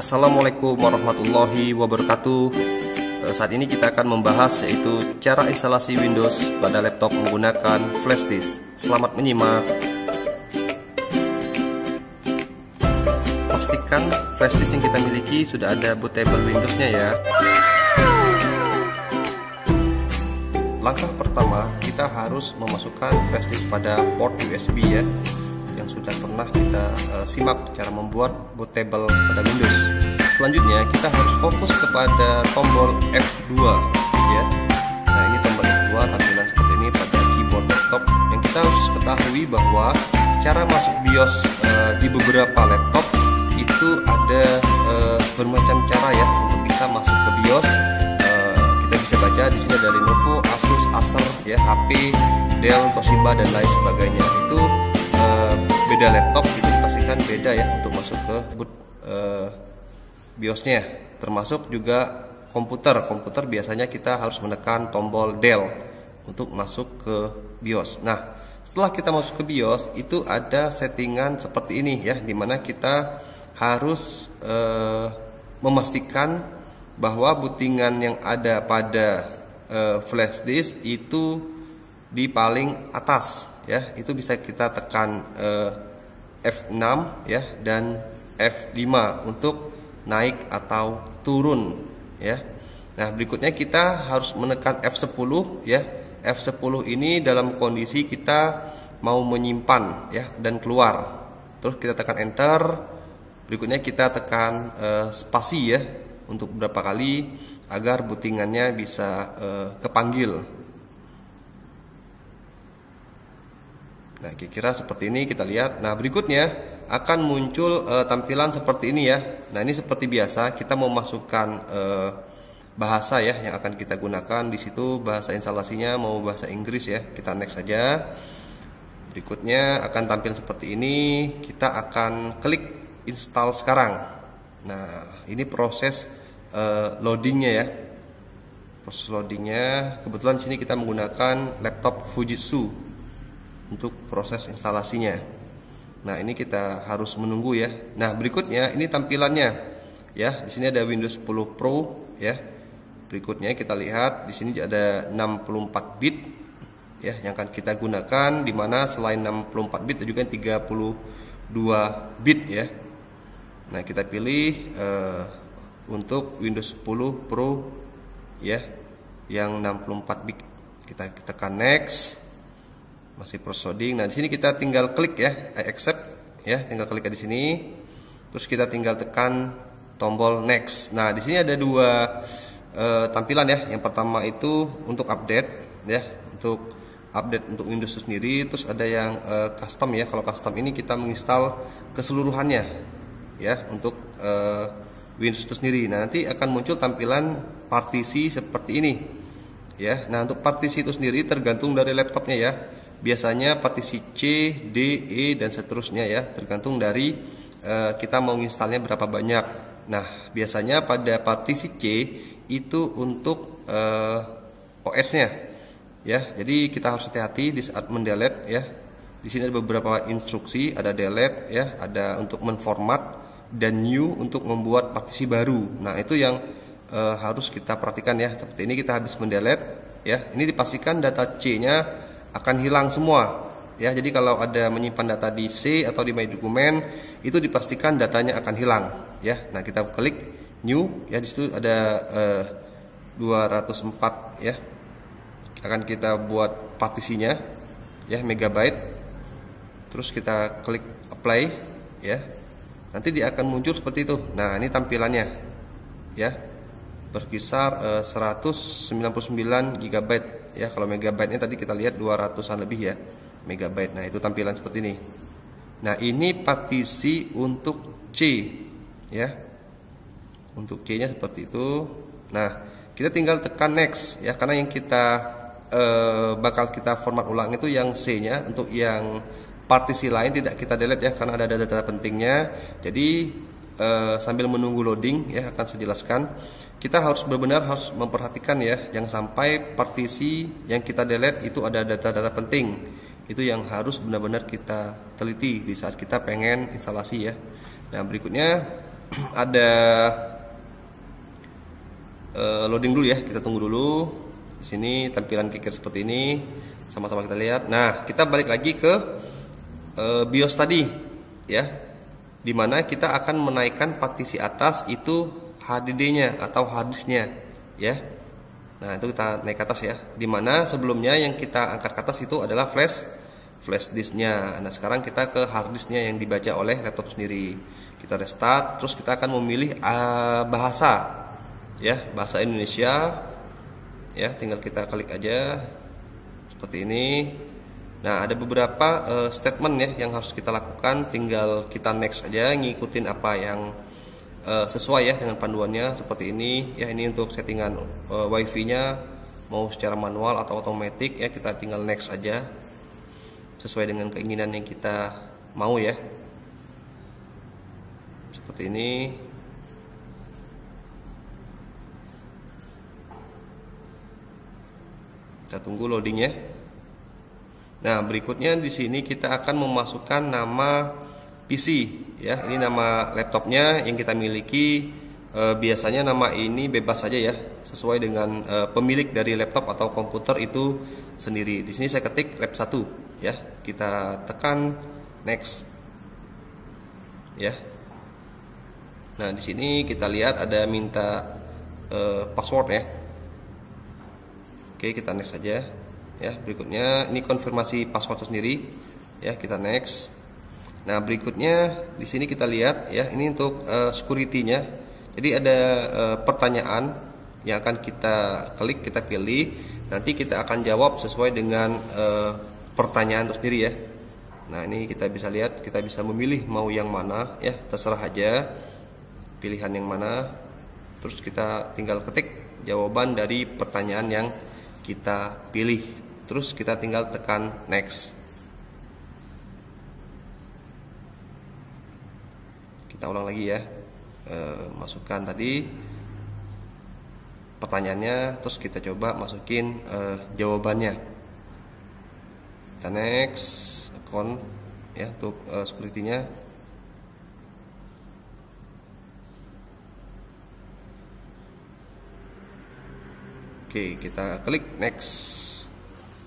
Assalamualaikum warahmatullahi wabarakatuh. Saat ini kita akan membahas yaitu cara instalasi Windows pada laptop menggunakan flash disk. Selamat menyimak. Pastikan flash disk yang kita miliki sudah ada bootable Windows-nya ya. Langkah pertama, kita harus memasukkan flash disk pada port USB ya, yang sudah pernah kita simak cara membuat bootable pada Windows. Selanjutnya kita harus fokus kepada tombol F2 ya. Nah, ini tombol F2 tampilan seperti ini pada keyboard laptop. Yang kita harus ketahui bahwa cara masuk BIOS di beberapa laptop itu ada bermacam cara ya untuk bisa masuk ke BIOS. Kita bisa baca di sini ada Lenovo, Asus, Acer ya, HP, Dell, Toshiba dan lain sebagainya. Itu beda laptop, itu dipastikan beda ya untuk masuk ke boot BIOS-nya. Termasuk juga komputer biasanya kita harus menekan tombol Del untuk masuk ke BIOS. Nah, setelah kita masuk ke BIOS itu ada settingan seperti ini ya, dimana kita harus memastikan bahwa bootingan yang ada pada flash disk itu di paling atas ya. Itu bisa kita tekan F6 ya dan F5 untuk naik atau turun ya. Nah, berikutnya kita harus menekan F10 ya. F10 ini dalam kondisi kita mau menyimpan ya dan keluar. Terus kita tekan enter. Berikutnya kita tekan spasi ya untuk beberapa kali agar bootingannya bisa kepanggil. Nah, kira-kira seperti ini kita lihat. Nah, berikutnya akan muncul tampilan seperti ini ya. Nah, ini seperti biasa kita mau masukkan bahasa ya yang akan kita gunakan. Di situ bahasa instalasinya mau bahasa Inggris ya. Kita next saja. Berikutnya akan tampil seperti ini. Kita akan klik install sekarang. Nah, ini proses loadingnya ya. Proses loadingnya. Kebetulan di sini kita menggunakan laptop Fujitsu untuk proses instalasinya. Nah, ini kita harus menunggu ya. Nah, berikutnya ini tampilannya ya. Di sini ada Windows 10 Pro ya. Berikutnya kita lihat di sini ada 64 bit ya yang akan kita gunakan, di mana selain 64 bit ada juga 32 bit ya. Nah, kita pilih untuk Windows 10 Pro ya yang 64 bit. Kita tekan next. Masih proceeding. Nah, di sini kita tinggal klik ya, I accept ya, tinggal klik di sini. Terus kita tinggal tekan tombol next. Nah, di sini ada dua tampilan ya. Yang pertama itu untuk update ya, untuk update untuk Windows itu sendiri. Terus ada yang custom ya. Kalau custom ini kita menginstal keseluruhannya ya untuk Windows itu sendiri. Nah, nanti akan muncul tampilan partisi seperti ini ya. Nah, untuk partisi itu sendiri tergantung dari laptopnya ya. Biasanya partisi C, D, E dan seterusnya ya, tergantung dari kita mau instalnya berapa banyak. Nah, biasanya pada partisi C itu untuk OS-nya ya. Jadi kita harus hati-hati di saat mendelete ya. Di sini ada beberapa instruksi, ada delete ya, ada untuk menformat dan new untuk membuat partisi baru. Nah, itu yang harus kita perhatikan ya. Seperti ini kita habis mendelete ya. Ini dipastikan data C-nya akan hilang semua ya. Jadi kalau ada menyimpan data di C atau di My Dokumen itu dipastikan datanya akan hilang ya. Nah, kita klik new ya, di situ ada 204 ya. Akan kita buat partisinya ya, megabyte. Terus kita klik apply ya. Nanti dia akan muncul seperti itu. Nah, ini tampilannya ya. Berkisar 199 GB Ya, kalau megabyte-nya tadi kita lihat 200-an lebih ya megabyte. Nah, itu tampilan seperti ini. Nah, ini partisi untuk C ya. Untuk C-nya seperti itu. Nah, kita tinggal tekan next ya, karena yang kita bakal kita format ulang itu yang C-nya. Untuk yang partisi lain tidak kita delete ya, karena ada data pentingnya. Jadi sambil menunggu loading ya, akan saya jelaskan. Kita harus benar-benar harus memperhatikan ya, jangan sampai partisi yang kita delete itu ada data-data penting. Itu yang harus benar-benar kita teliti di saat kita pengen instalasi ya. Nah, berikutnya ada loading dulu ya, kita tunggu dulu. Di sini tampilan Kikir seperti ini, sama-sama kita lihat. Nah, kita balik lagi ke BIOS tadi ya, dimana kita akan menaikkan partisi atas itu HDD-nya atau harddisknya ya. Nah, itu kita naik ke atas ya, dimana sebelumnya yang kita angkat ke atas itu adalah flash disknya. Nah, sekarang kita ke harddisknya yang dibaca oleh laptop sendiri. Kita restart, terus kita akan memilih bahasa ya, bahasa Indonesia ya, tinggal kita klik aja seperti ini. Nah, ada beberapa statement ya yang harus kita lakukan, tinggal kita next aja, ngikutin apa yang sesuai ya dengan panduannya seperti ini ya. Ini untuk settingan wifi nya mau secara manual atau otomatis ya, kita tinggal next aja sesuai dengan keinginan yang kita mau ya, seperti ini. Kita tunggu loadingnya. Nah, berikutnya di sini kita akan memasukkan nama PC ya. Ini nama laptopnya yang kita miliki. Biasanya nama ini bebas saja ya, sesuai dengan pemilik dari laptop atau komputer itu sendiri. Di sini saya ketik lab 1 ya. Kita tekan next ya. Nah, di sini kita lihat ada minta password ya. Oke, kita next saja ya. Berikutnya ini konfirmasi password sendiri ya, kita next. Nah, berikutnya di sini kita lihat ya, ini untuk security-nya. Jadi ada pertanyaan yang akan kita klik, kita pilih. Nanti kita akan jawab sesuai dengan pertanyaan itu sendiri ya. Nah, ini kita bisa lihat, kita bisa memilih mau yang mana ya, terserah aja pilihan yang mana. Terus kita tinggal ketik jawaban dari pertanyaan yang kita pilih, terus kita tinggal tekan next. Kita ulang lagi ya, masukkan tadi pertanyaannya, terus kita coba masukin jawabannya. Kita next account ya untuk security-nya. Oke, kita klik next,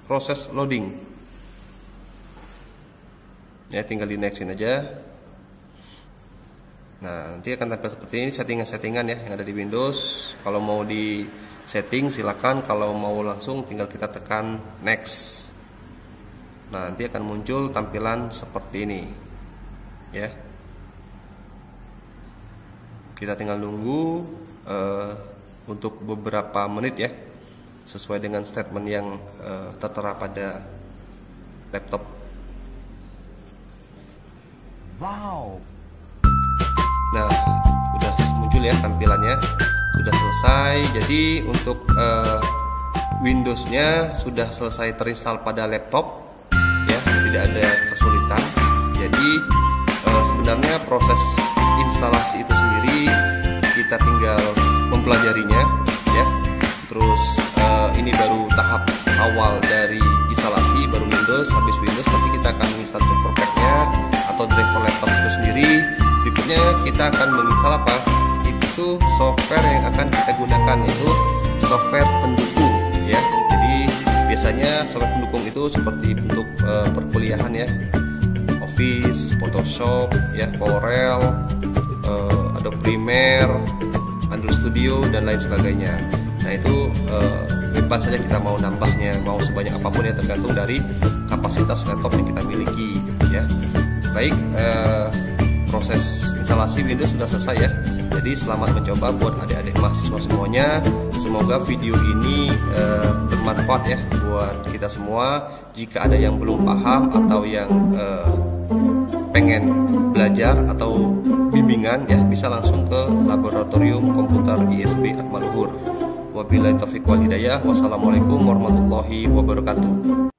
proses loading ya, tinggal di nextin aja. Nah, nanti akan tampil seperti ini settingan-settingan ya yang ada di Windows. Kalau mau di setting silakan, kalau mau langsung tinggal kita tekan next. Nah, nanti akan muncul tampilan seperti ini ya. Kita tinggal nunggu untuk beberapa menit ya, sesuai dengan statement yang tertera pada laptop. Wow. Nah, udah muncul ya tampilannya, sudah selesai. Jadi untuk Windows-nya sudah selesai terinstall pada laptop ya, tidak ada kesulitan. Jadi sebenarnya proses instalasi itu sendiri kita tinggal mempelajarinya ya. Terus ini baru tahap awal dari instalasi, baru Windows. Habis Windows nanti kita akan menginstal driver pack-nya atau driver laptop itu sendiri. Berikutnya kita akan menginstal apa? Itu software yang akan kita gunakan, yaitu software pendukung ya. Jadi biasanya software pendukung itu seperti untuk perkuliahan ya, Office, Photoshop ya, Corel, Adobe Premiere, Android Studio dan lain sebagainya. Nah, itu bebas saja kita mau nambahnya, mau sebanyak apapun ya, tergantung dari kapasitas laptop yang kita miliki ya. Baik, proses instalasi Windows sudah selesai ya. Jadi selamat mencoba buat adik-adik mahasiswa semuanya. Semoga video ini bermanfaat ya buat kita semua. Jika ada yang belum paham atau yang pengen belajar atau bimbingan ya, bisa langsung ke Laboratorium Komputer ISB Atmaluhur. Wabillahi taufiq wal hidayah. Wassalamualaikum warahmatullahi wabarakatuh.